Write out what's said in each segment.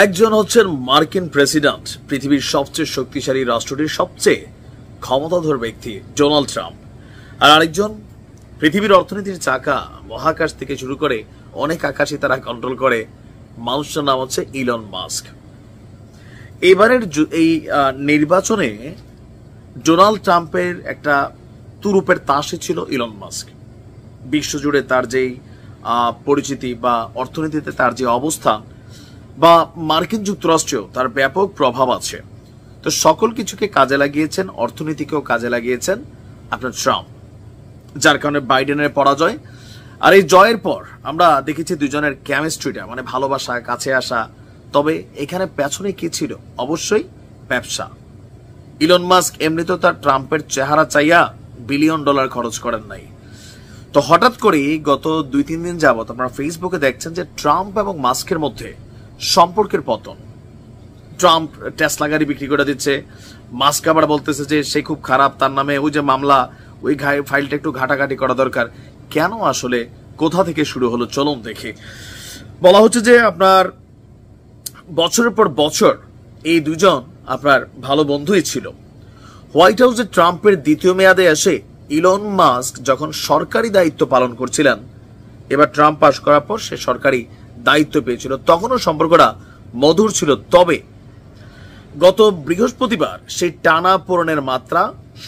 একজন হচ্ছেন মার্কিন প্রেসিডেন্ট, পৃথিবীর সবচেয়ে শক্তিশালী রাষ্ট্রটির সবচেয়ে ক্ষমতাধর ব্যক্তি ডোনাল্ড ট্রাম্প। আর আরেকজন পৃথিবীর অর্থনীতির চাকা, মহাকাশ থেকে শুরু করে অনেক আকাশই তারা কন্ট্রোল করে, মানুষটার নাম হচ্ছে ইলন মাস্ক। এবারের এই নির্বাচনে ডোনাল্ড ট্রাম্পের একটা তুরুপের তাসই ছিল ইলন মাস্ক। বিশ্বজুড়ে তার যেই পরিচিতি বা অর্থনীতিতে তার যে অবস্থান বা মার্কিন যুক্তরাষ্ট্রেও তার ব্যাপক প্রভাব আছে, তো সকল কিছুকে কাজে লাগিয়েছেন, অর্থনীতিকেও কাজে লাগিয়েছেন আপনার ট্রাম্প, যার কারণে বাইডেনের পরাজয়। আর এই জয়ের পর আমরা দেখেছি দুজনের কেমিস্ট্রিটা, মানে ভালোবাসা, কাছে আসা। তবে এখানে পেছনে কি ছিল? অবশ্যই ব্যবসা। ইলন মাস্ক এমনিতেও তার ট্রাম্পের চেহারা চাইয়া বিলিয়ন ডলার খরচ করেন নাই। তো হঠাৎ করেই গত 2-3 দিন যাবত আপনারা ফেসবুকে দেখছেন যে ট্রাম্প এবং মাস্কের মধ্যে সম্পর্কের পতন। ট্রাম্প টেসলা গাড়ি বিক্রি করে দিচ্ছে, মাস্ক আবার বলতেছে যে সে খুব খারাপ, তার নামে ওই যে মামলা, ওই ফাইলটা একটু ঘাটাঘাটি করা দরকার। কেন আসলে, কোথা থেকে শুরু হলো চলুন দেখি। বলা হচ্ছে যে আপনার বছরের পর বছর এই দুজন আপনার ভালো বন্ধুই ছিল। হোয়াইট হাউসে ট্রাম্পের দ্বিতীয় মেয়াদে এসে ইলন মাস্ক যখন সরকারি দায়িত্ব পালন করছিলেন, এবার ট্রাম্প পাশ করার পর সে সরকারি দায়িত্ব পেয়েছিল, তখনও সম্পর্কটা মধুর ছিল। তবে গত বৃহস্পতিবার সেই টানা পোড়েনের মাত্রা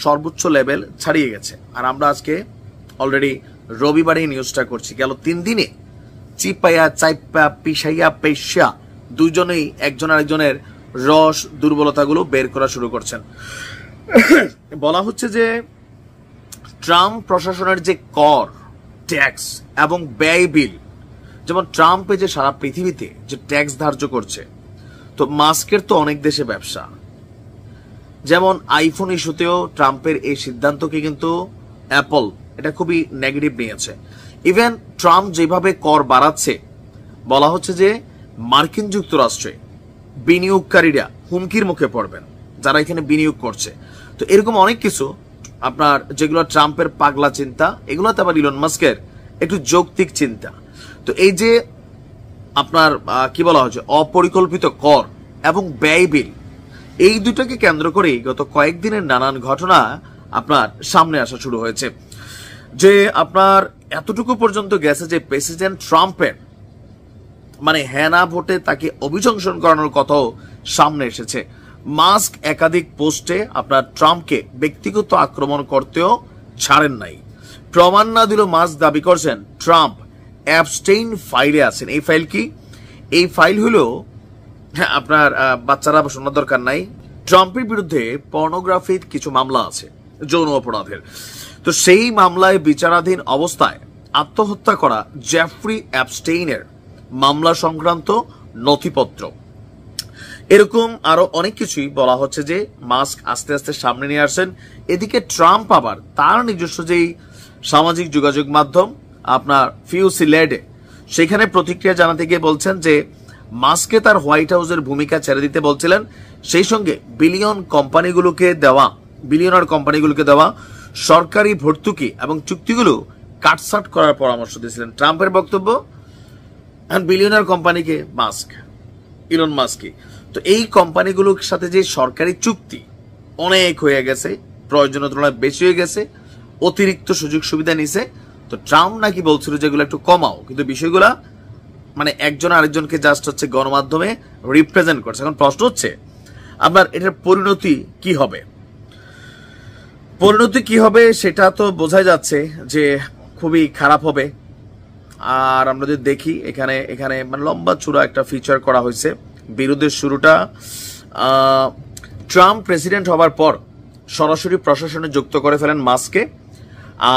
সর্বোচ্চ লেভেল ছাড়িয়ে গেছে। আর আমরা আজকে অলরেডি রবিবারে নিউজটা করছি। গেল 3 দিনে চিপাইয়া চাইপা পিসাইয়া পেশা দুজনেই একজন আরেকজনের রস দুর্বলতাগুলো বের করা শুরু করছেন। বলা হচ্ছে যে ট্রাম্প প্রশাসনের যে কর, ট্যাক্স এবং ব্যয় বিল, যেমন ট্রাম্পে যে সারা পৃথিবীতে যে ট্যাক্স ধার্য করছে, তো মাস্কের তো অনেক দেশে ব্যবসা। যেমন আইফোন ইস্যুতেও ট্রাম্পের এই সিদ্ধান্তকে কিন্তু অ্যাপল এটা খুবই নেগেটিভ নিয়েছে। ইভেন ট্রাম্প যেভাবে কর বাড়াচ্ছে, বলা হচ্ছে যে মার্কিন যুক্তরাষ্ট্রে বিনিয়োগকারীরা হুমকির মুখে পড়বেন, যারা এখানে বিনিয়োগ করছে। তো এরকম অনেক কিছু আপনার যেগুলো ট্রাম্পের পাগলা চিন্তা, এগুলোতে আবার ইলন মাস্কের একটু যৌক্তিক চিন্তা। তো এই যে আপনার কি বলা হচ্ছে অপরিকল্পিত কর এবং ব্যয় বিল, এই দুটোকে কেন্দ্র করে গত কয়েকদিনের নানান ঘটনা আপনার সামনে আসা শুরু হয়েছে। যে আপনার এতটুকু পর্যন্ত গেছে যে প্রেসিডেন্ট ট্রাম্পের মানে হ্যানা ভোটে তাকে অভিশংসন করানোর কথাও সামনে এসেছে। মাস্ক একাধিক পোস্টে আপনার ট্রাম্পকে ব্যক্তিগত আক্রমণ করতেও ছাড়েন নাই। প্রমাণ না দিলেও মাস্ক দাবি করছেন ট্রাম্প অ্যাবস্টেইন ফাইলে আছেন। এই ফাইল কি? এই ফাইল হলো আপনার বাচ্চারা শোনার দরকার নাই, ট্রাম্পের বিরুদ্ধে পর্নোগ্রাফির কিছু মামলা আছে, যৌন অপরাধের। তো সেই মামলায় বিচারাধীন অবস্থায় আত্মহত্যা করা জেফ্রি অ্যাবস্টেইনের মামলা সংক্রান্ত নথিপত্র, এরকম আরো অনেক কিছুই বলা হচ্ছে যে মাস্ক আস্তে আস্তে সামনে নিয়ে আসছেন। এদিকে ট্রাম্প আবার তার নিজস্ব যেই সামাজিক যোগাযোগ মাধ্যম আপনার ফিউসিলেডে, সেখানে প্রতিক্রিয়া জানাতে গিয়ে বলছেন যে মাস্ককে তার হোয়াইট হাউসের ভূমিকা ছেড়ে দিতে বলছিলেন, সেই সঙ্গে বিলিয়নার কোম্পানিগুলোকে দেওয়া সরকারি ভর্তুকি এবং চুক্তিগুলো কাটছাট করার পরামর্শ দিয়েছিলেন। ট্রাম্পের বক্তব্য, বিলিয়নার কোম্পানিকে ইলন মাস্কই। তো এই কোম্পানিগুলোর সাথে যে সরকারি চুক্তি অনেক হয়ে গেছে, প্রয়োজনের তুলনায় বেশি হয়ে গেছে, অতিরিক্ত সুযোগ সুবিধা নিছে। তো ট্রাম্প নাকি বলছিল যেগুলো একটু কমাও, কিন্তু বিষয়গুলা মানে একজন আরেকজনকে জাস্ট হচ্ছে গণমাধ্যমে রিপ্রেজেন্ট করছে। এখন প্রশ্ন হচ্ছে আপনার এটার পরিণতি কি হবে সেটা তো বোঝাই যাচ্ছে যে খুবই খারাপ হবে। আর আমরা যদি দেখি এখানে মানে লম্বা চূড়া একটা ফিচার করা হয়েছে। বিরোধের শুরুটা ট্রাম্প প্রেসিডেন্ট হবার পর সরাসরি প্রশাসনে যুক্ত করে ফেলেন মাস্ককে।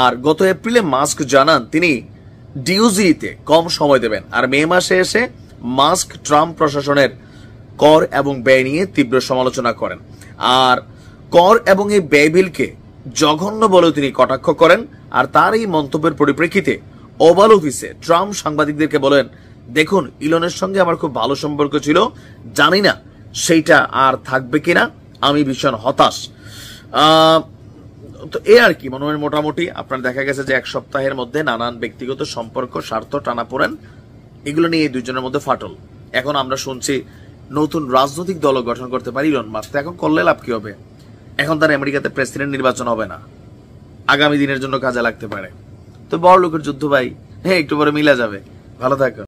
আর গত এপ্রিলে মাস্ক জানান তিনি ডিওজিতে কম সময় দেবেন। আর মে মাসে এসে মাস্ক ট্রাম্প প্রশাসনের কর এবং ব্যয় নিয়ে তীব্র সমালোচনা করেন। আর কর এবং এই ব্যয় বিলকে জঘন্য বলেও তিনি কটাক্ষ করেন। আর তার এই মন্তব্যের পরিপ্রেক্ষিতে ওভাল অফিসে ট্রাম্প সাংবাদিকদেরকে বলেন, দেখুন ইলনের সঙ্গে আমার খুব ভালো সম্পর্ক ছিল, জানি না সেইটা আর থাকবে কিনা, আমি ভীষণ হতাশ। তো এ আর কি মনে হয় মোটামুটি আপনার দেখা গেছে যে 1 সপ্তাহের মধ্যে নানান ব্যক্তিগত সম্পর্ক, স্বার্থ, টানাপোড়েন, এগুলো নিয়ে এই দুজনের মধ্যে ফাটল। এখন আমরা শুনছি নতুন রাজনৈতিক দল গঠন করতে পারে ইলন মাস্ক। এখন করলে লাভ কি হবে? এখন তার আমেরিকাতে প্রেসিডেন্ট নির্বাচন হবে না, আগামী দিনের জন্য কাজে লাগতে পারে। তো বড় লোকের যুদ্ধ ভাই, হ্যাঁ একটু পরে মিলা যাবে। ভালো থাকো।